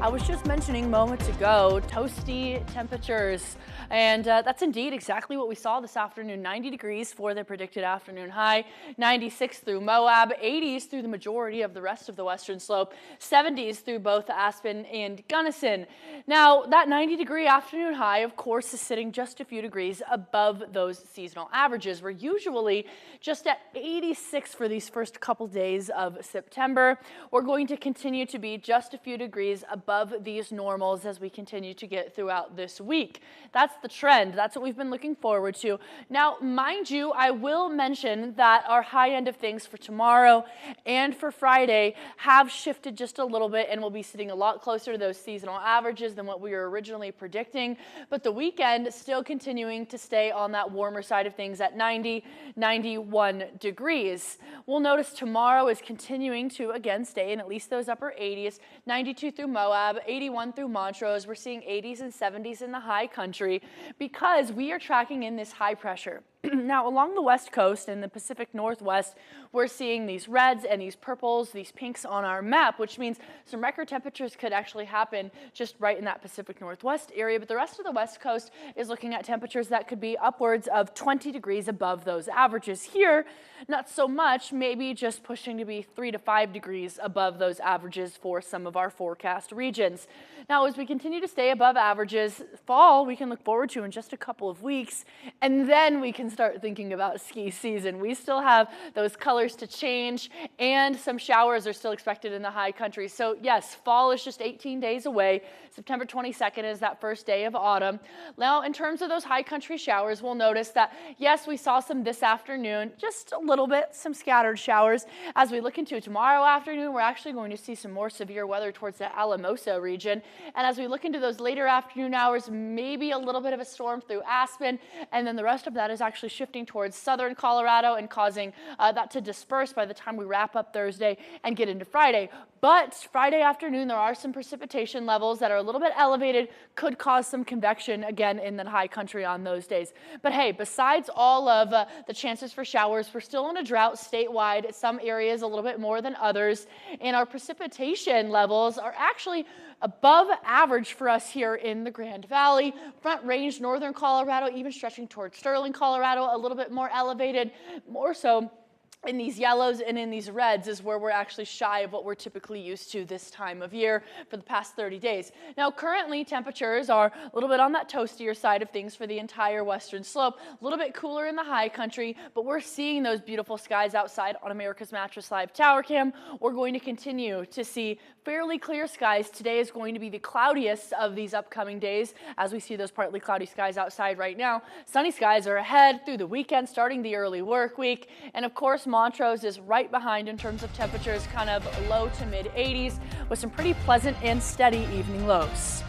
I was just mentioning moments ago, toasty temperatures, and that's indeed exactly what we saw this afternoon. 90 degrees for the predicted afternoon high, 96 through Moab, 80s through the majority of the rest of the western slope, 70s through both Aspen and Gunnison. Now, that 90-degree afternoon high, of course, is sitting just a few degrees above those seasonal averages. We're usually just at 86 for these first couple days of September. We're going to continue to be just a few degrees above these normals as we continue to get throughout this week. That's the trend. That's what we've been looking forward to. Now, mind you, I will mention that our high end of things for tomorrow and for Friday have shifted just a little bit, and we'll be sitting a lot closer to those seasonal averages than what we were originally predicting. But the weekend still continuing to stay on that warmer side of things at 90, 91 degrees. We'll notice tomorrow is continuing to again stay in at least those upper 80s, 92 through Moab, 81 through Montrose. We're seeing 80s and 70s in the high country because we are tracking in this high pressure. Now, along the west coast and the Pacific Northwest, we're seeing these reds and these purples, these pinks on our map, which means some record temperatures could actually happen just right in that Pacific Northwest area. But the rest of the west coast is looking at temperatures that could be upwards of 20 degrees above those averages. Here, not so much, maybe just pushing to be 3 to 5 degrees above those averages for some of our forecast regions. Now, as we continue to stay above averages, fall we can look forward to in just a couple of weeks, and then we can start thinking about ski season. We still have those colors to change, and some showers are still expected in the high country. So yes, fall is just 18 days away. September 22nd is that first day of autumn. Now, in terms of those high country showers, we'll notice that yes, we saw some this afternoon, just a little bit, some scattered showers. As we look into tomorrow afternoon, we're actually going to see some more severe weather towards the Alamosa region. And as we look into those later afternoon hours, maybe a little bit of a storm through Aspen, and then the rest of that is actually shifting towards southern Colorado and causing that to disperse by the time we wrap up Thursday and get into Friday. But Friday afternoon, there are some precipitation levels that are a little bit elevated, could cause some convection again in the high country on those days. But hey, besides all of the chances for showers, we're still in a drought statewide, some areas a little bit more than others, and our precipitation levels are actually above average for us here in the Grand Valley. Front Range, northern Colorado, even stretching towards Sterling, Colorado, a little bit more elevated, more so in these yellows and in these reds is where we're actually shy of what we're typically used to this time of year for the past 30 days. Now, currently temperatures are a little bit on that toastier side of things for the entire western slope, a little bit cooler in the high country, but we're seeing those beautiful skies outside on America's Mattress Live Tower Cam. We're going to continue to see fairly clear skies. Today is going to be the cloudiest of these upcoming days as we see those partly cloudy skies outside right now. Sunny skies are ahead through the weekend, starting the early work week, and of course Montrose is right behind in terms of temperatures, kind of low to mid 80s with some pretty pleasant and steady evening lows.